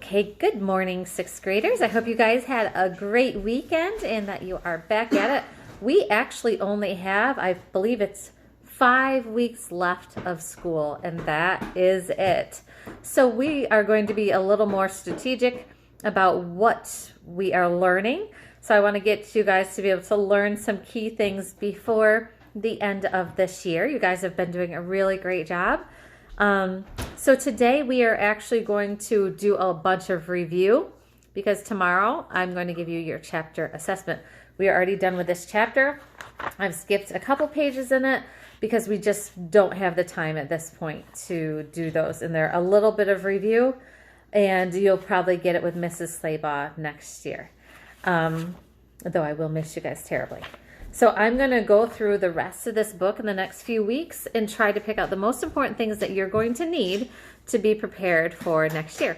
Okay, good morning, sixth graders. I hope you guys had a great weekend and that you are back at it. We actually only have, I believe it's 5 weeks left of school, and that is it. So we are going to be a little more strategic about what we are learning. So I want to get you guys to be able to learn some key things before the end of this year. You guys have been doing a really great job. So today we are actually going to do a bunch of review because tomorrow I'm going to give you your chapter assessment. We are already done with this chapter. I've skipped a couple pages in it because we just don't have the time at this point to do those. And they're a little bit of review, and you'll probably get it with Mrs. Slaybaugh next year. Though I will miss you guys terribly. So I'm going to go through the rest of this book in the next few weeks and try to pick out the most important things that you're going to need to be prepared for next year.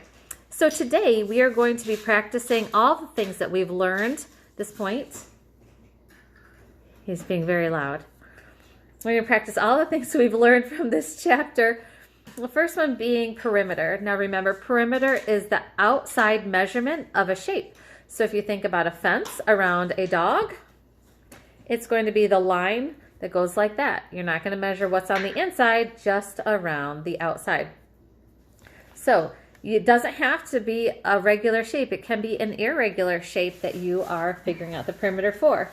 So today we are going to be practicing all the things that we've learned at this point. He's being very loud. We're going to practice all the things we've learned from this chapter. The first one being perimeter. Now remember, perimeter is the outside measurement of a shape. So if you think about a fence around a dog, it's going to be the line that goes like that. You're not going to measure what's on the inside, just around the outside. So it doesn't have to be a regular shape. It can be an irregular shape that you are figuring out the perimeter for.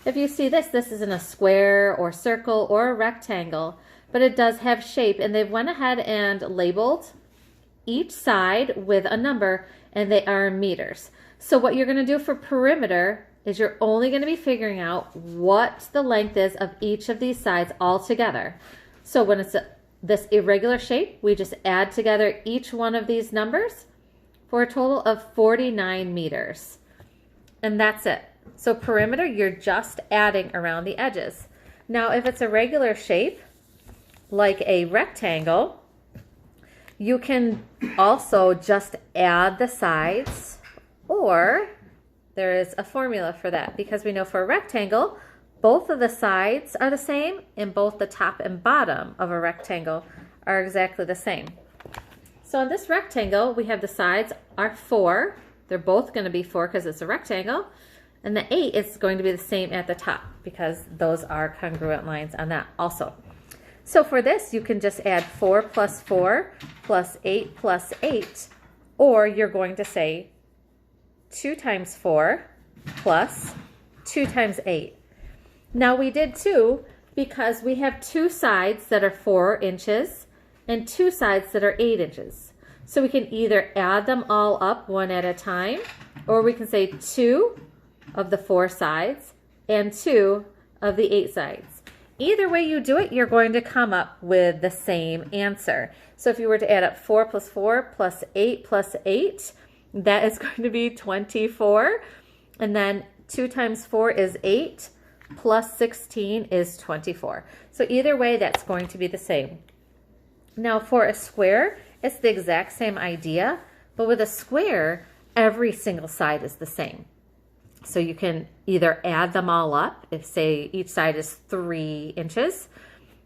If you see this isn't a square or circle or a rectangle, but it does have shape, and they've went ahead and labeled each side with a number, and they are meters. So what you're going to do for perimeter is you're only going to be figuring out what the length is of each of these sides all together. So when it's this irregular shape, we just add together each one of these numbers for a total of 49 meters. And that's it. So perimeter, you're just adding around the edges. Now, if it's a regular shape, like a rectangle, you can also just add the sides, or there is a formula for that, because we know for a rectangle, both of the sides are the same and both the top and bottom of a rectangle are exactly the same. So in this rectangle, we have the sides are 4. They're both going to be 4 because it's a rectangle. And the 8 is going to be the same at the top because those are congruent lines on that also. So for this, you can just add 4 plus 4 plus 8 plus 8, or you're going to say 2 times 4 plus 2 times 8. Now we did 2 because we have 2 sides that are 4 inches and 2 sides that are 8 inches. So we can either add them all up one at a time, or we can say 2 of the 4 sides and 2 of the 8 sides. Either way you do it, you're going to come up with the same answer. So if you were to add up 4 plus 4 plus 8 plus 8, that is going to be 24. And then 2 times 4 is 8, plus 16 is 24. So either way, that's going to be the same. Now for a square, it's the exact same idea, but with a square, every single side is the same. So you can either add them all up. If, say, each side is 3 inches,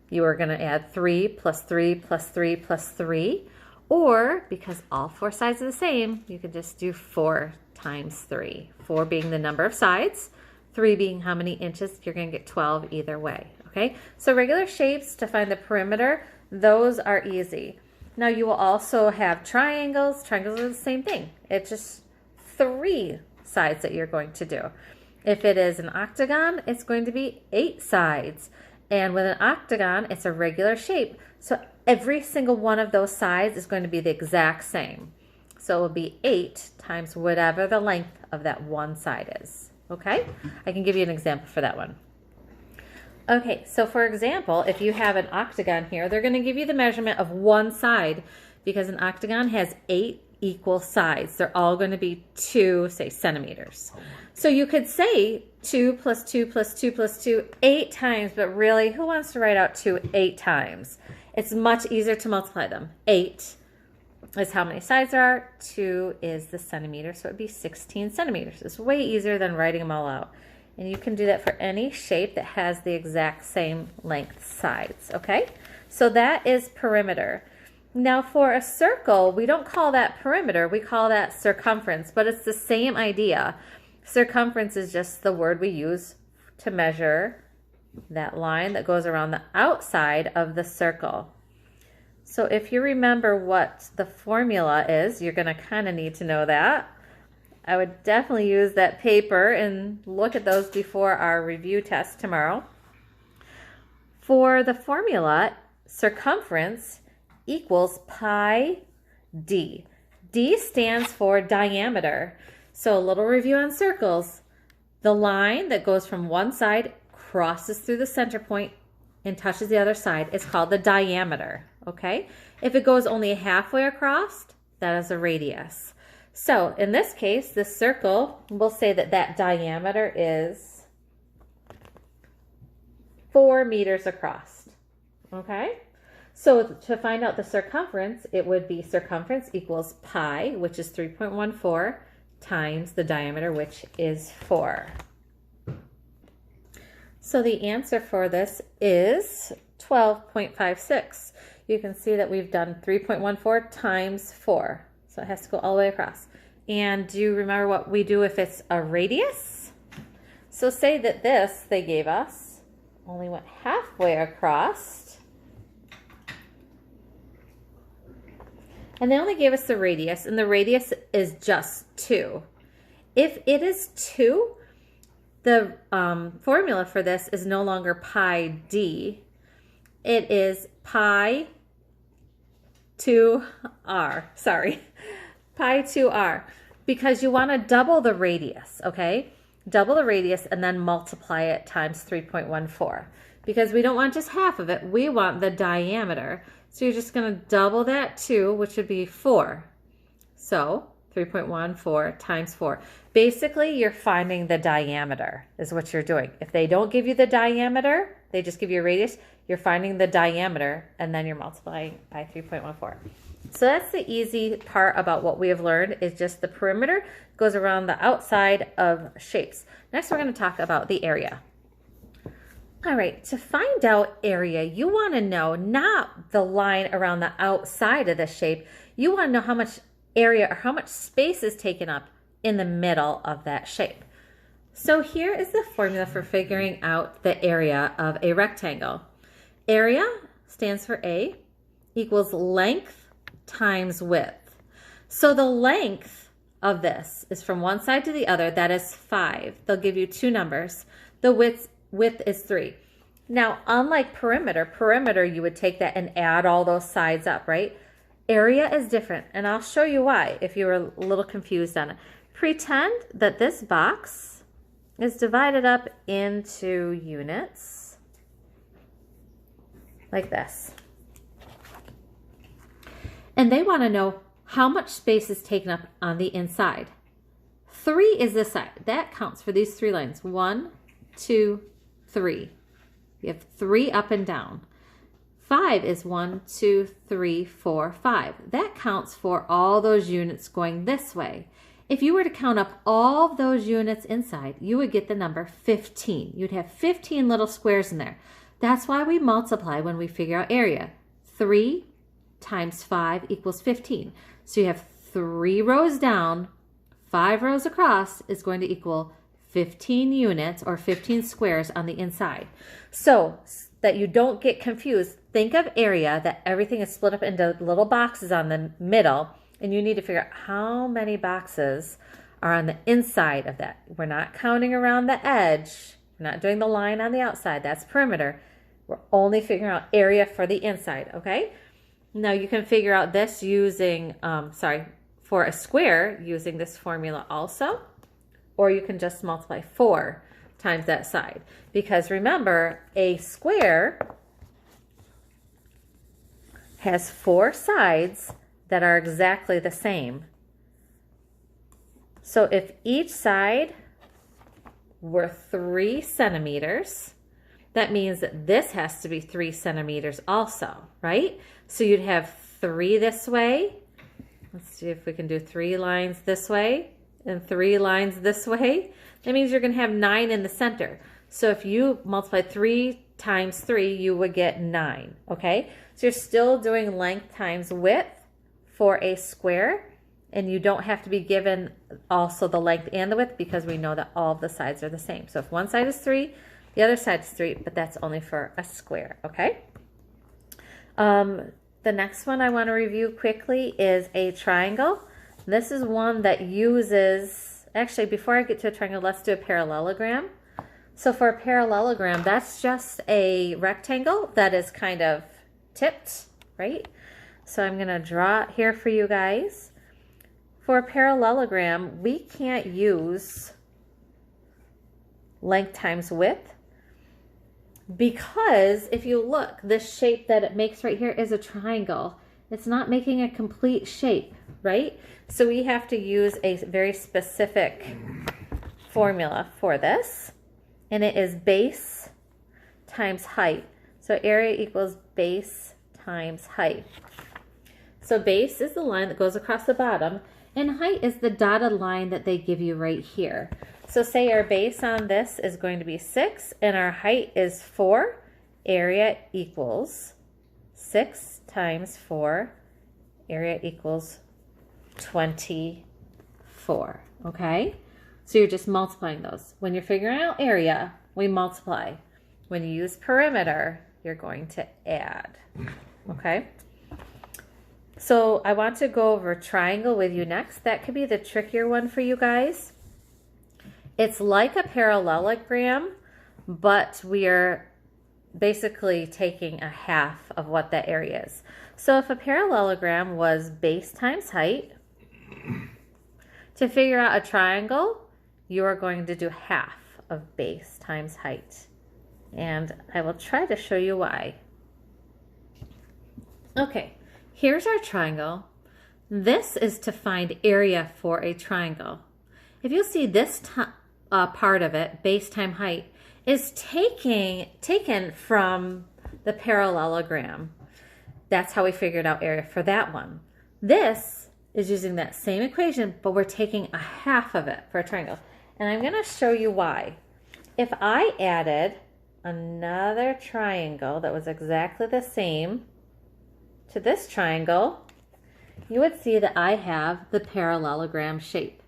you are going to add 3 plus 3 plus 3 plus 3. Or, because all 4 sides are the same, you can just do 4 times 3. 4 being the number of sides, 3 being how many inches. You're going to get 12 either way. Okay, so regular shapes to find the perimeter, those are easy. Now you will also have triangles. Triangles are the same thing. It's just 3 sides that you're going to do. If it is an octagon, it's going to be 8 sides. And with an octagon, it's a regular shape. So every single one of those sides is going to be the exact same. So it will be 8 times whatever the length of that one side is. Okay? I can give you an example for that one. Okay, so for example, if you have an octagon here, they're going to give you the measurement of one side because an octagon has 8 equal sides. They're all going to be 2, say, centimeters. So you could say 2 plus 2 plus 2 plus 2 8 times, but really, who wants to write out 2 8 times? It's much easier to multiply them. 8 is how many sides there are. 2 is the centimeter, so it would be 16 centimeters. It's way easier than writing them all out. And you can do that for any shape that has the exact same length sides, okay? So that is perimeter. Now for a circle, we don't call that perimeter, we call that circumference, but it's the same idea. Circumference is just the word we use to measure that line that goes around the outside of the circle. So if you remember what the formula is, you're going to kind of need to know that. I would definitely use that paper and look at those before our review test tomorrow. For the formula, circumference equals pi d. D stands for diameter. So a little review on circles. The line that goes from one side, crosses through the center point, and touches the other side is called the diameter, okay? If it goes only halfway across, that is a radius. So in this case, this circle, we'll say that that diameter is 4 meters across, okay? So to find out the circumference, it would be circumference equals pi, which is 3.14, times the diameter, which is 4. So the answer for this is 12.56. You can see that we've done 3.14 times 4. So it has to go all the way across. And do you remember what we do if it's a radius? So say that this, they gave us, only went halfway across. And they only gave us the radius, and the radius is just 2. If it is 2, the formula for this is no longer pi d. It is pi 2r. Sorry, pi 2r. Because you want to double the radius, okay? Double the radius and then multiply it times 3.14. Because we don't want just half of it. We want the diameter. So you're just going to double that 2, which would be 4. So 3.14 times 4. Basically, you're finding the diameter is what you're doing. If they don't give you the diameter, they just give you a radius, you're finding the diameter, and then you're multiplying by 3.14. So that's the easy part about what we have learned, is just the perimeter goes around the outside of shapes. Next, we're going to talk about the area. All right, to find out area, you want to know not the line around the outside of the shape. You want to know how much area or how much space is taken up in the middle of that shape. So here is the formula for figuring out the area of a rectangle. Area stands for A equals length times width. So the length of this is from one side to the other, that is 5. They'll give you 2 numbers. The width is 3. Now, unlike perimeter, you would take that and add all those sides up, right? Area is different, and I'll show you why if you were a little confused on it. Pretend that this box is divided up into units like this. And they want to know how much space is taken up on the inside. 3 is this side. That counts for these 3 lines. 1, 2, 3. You have 3 up and down. 5 is 1, 2, 3, 4, 5. That counts for all those units going this way. If you were to count up all of those units inside, you would get the number 15. You'd have 15 little squares in there. That's why we multiply when we figure out area. 3 times 5 equals 15. So you have 3 rows down, 5 rows across is going to equal 15 units or 15 squares on the inside. So that you don't get confused, think of area that everything is split up into little boxes on the middle, and you need to figure out how many boxes are on the inside of that. We're not counting around the edge. We're not doing the line on the outside. That's perimeter. We're only figuring out area for the inside, okay? Now you can figure out this using, for a square using this formula also, or you can just multiply 4 times that side. Because remember, a square has 4 sides that are exactly the same. So if each side were 3 centimeters, that means that this has to be 3 centimeters also, right? So you'd have 3 this way. Let's see if we can do 3 lines this way and 3 lines this way. That means you're going to have 9 in the center. So if you multiply 3 times 3, you would get 9, okay? So you're still doing length times width for a square, and you don't have to be given also the length and the width because we know that all of the sides are the same. So if one side is 3, the other side is 3, but that's only for a square, okay? The next one I want to review quickly is a triangle. This is one that uses, actually before I get to a triangle, let's do a parallelogram. So for a parallelogram, that's just a rectangle that is kind of tipped, right? So I'm going to draw it here for you guys. For a parallelogram, we can't use length times width because if you look, this shape that it makes right here is a triangle. It's not making a complete shape, right? So we have to use a very specific formula for this, and it is base times height. So area equals base times height. So base is the line that goes across the bottom, and height is the dotted line that they give you right here. So say our base on this is going to be 6 and our height is 4. Area equals 6 times 4. Area equals 24. Okay? So you're just multiplying those. When you're figuring out area, we multiply. When you use perimeter, you're going to add. Okay? So I want to go over triangle with you next. That could be the trickier one for you guys. It's like a parallelogram, but we are basically taking a half of what that area is. So if a parallelogram was base times height, to figure out a triangle, you are going to do half of base times height. And I will try to show you why. Okay, here's our triangle. This is to find area for a triangle. If you'll see this part of it, base times height, is taken from the parallelogram. That's how we figured out area for that one. This is using that same equation, but we're taking a half of it for a triangle. And I'm going to show you why. If I added another triangle that was exactly the same to this triangle, you would see that I have the parallelogram shape.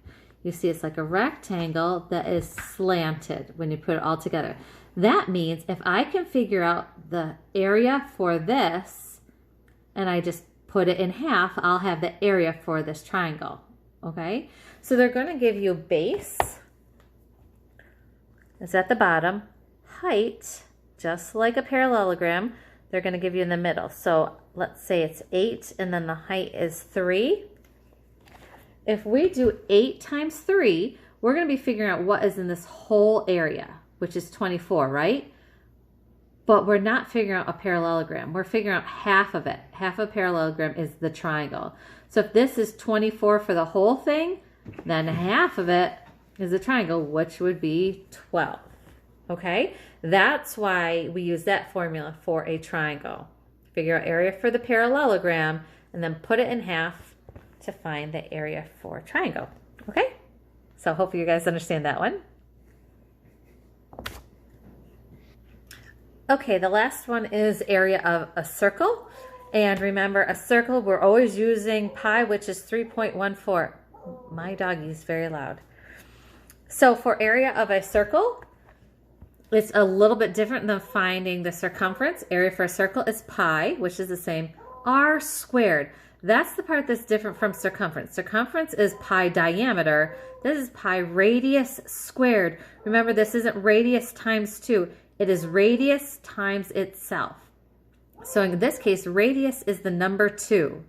You see it's like a rectangle that is slanted when you put it all together. That means if I can figure out the area for this and I just put it in half, I'll have the area for this triangle, okay? So they're going to give you base, it's at the bottom, height, just like a parallelogram, they're going to give you in the middle. So let's say it's 8 and then the height is 3. If we do 8 times 3, we're going to be figuring out what is in this whole area, which is 24, right? But we're not figuring out a parallelogram. We're figuring out half of it. Half a parallelogram is the triangle. So if this is 24 for the whole thing, then half of it is a triangle, which would be 12. Okay? That's why we use that formula for a triangle. Figure out area for the parallelogram and then put it in half to find the area for a triangle. Okay? So hopefully you guys understand that one. Okay, the last one is area of a circle. And remember, a circle, we're always using pi, which is 3.14. My doggy's very loud. So for area of a circle, it's a little bit different than finding the circumference. Area for a circle is pi, which is the same, r squared. That's the part that's different from circumference. Circumference is pi diameter. This is pi radius squared. Remember, this isn't radius times 2. It is radius times itself. So in this case, radius is the number 2.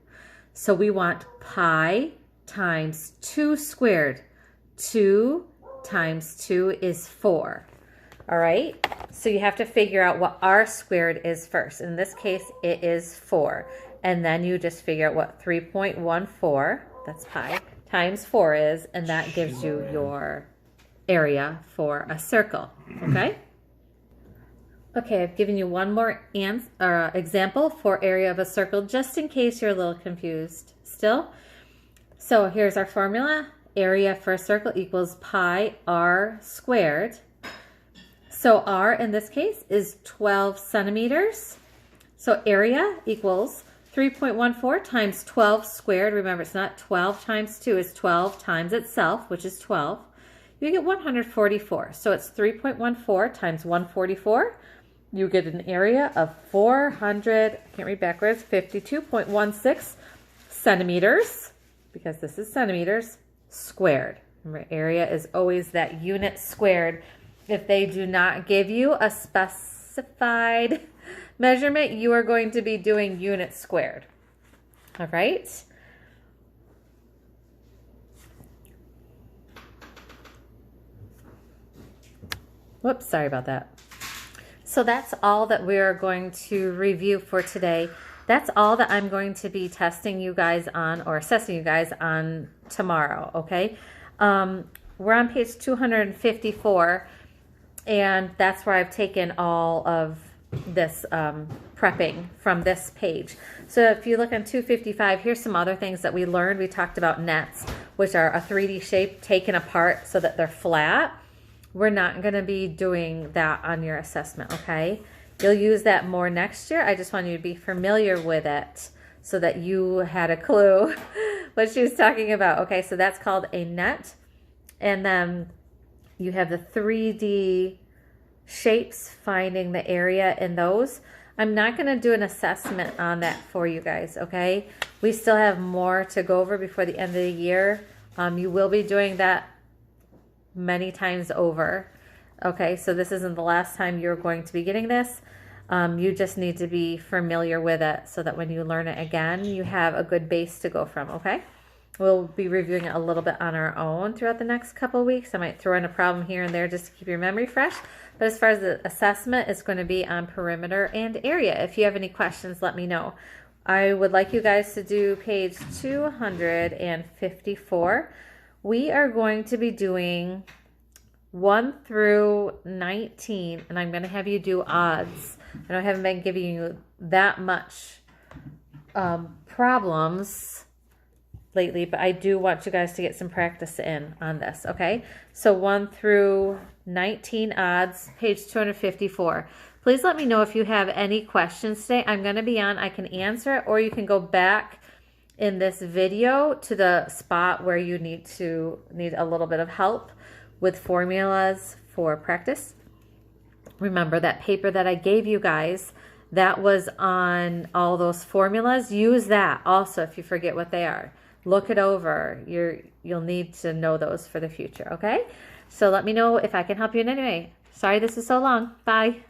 So we want pi times 2 squared. 2 times 2 is 4. All right? So you have to figure out what r squared is first. In this case, it is 4. And then you just figure out what 3.14, that's pi, times 4 is, and that gives you your area for a circle. Okay? Okay, I've given you one more example for area of a circle, just in case you're a little confused still. So here's our formula. Area for a circle equals pi r squared. So r in this case is 12 centimeters. So area equals 3.14 times 12 squared. Remember, it's not 12 times 2, it's 12 times itself, which is 12. You get 144. So it's 3.14 times 144. You get an area of 400, I can't read backwards, 52.16 centimeters, because this is centimeters, squared. Remember, area is always that unit squared. If they do not give you a specified measurement, you are going to be doing units squared. All right. Whoops, sorry about that. So that's all that we are going to review for today. That's all that I'm going to be testing you guys on, or assessing you guys on tomorrow, okay? We're on page 254, and that's where I've taken all of this prepping from this page. So if you look on 255, here's some other things that we learned. We talked about nets, which are a 3D shape taken apart so that they're flat. We're not going to be doing that on your assessment, okay? You'll use that more next year. I just want you to be familiar with it so that you had a clue what she was talking about. Okay, so that's called a net. And then you have the 3D shapes, finding the area in those. I'm not going to do an assessment on that for you guys, okay? We still have more to go over before the end of the year. You will be doing that many times over. Okay, so this isn't the last time you're going to be getting this. You just need to be familiar with it so that when you learn it again, you have a good base to go from, okay? We'll be reviewing it a little bit on our own throughout the next couple of weeks. I might throw in a problem here and there just to keep your memory fresh. But as far as the assessment, it's going to be on perimeter and area. If you have any questions, let me know. I would like you guys to do page 254. We are going to be doing 1 through 19, and I'm going to have you do odds. I haven't been giving you that much problems lately, but I do want you guys to get some practice in on this, okay? So 1 through 19 odds, page 254. Please let me know if you have any questions today. I'm going to be on. I can answer it, or you can go back in this video to the spot where you need a little bit of help with formulas for practice. Remember that paper that I gave you guys, that was on all those formulas. Use that also if you forget what they are. Look it over. You'll need to know those for the future, okay? So let me know if I can help you in any way. Sorry this is so long. Bye.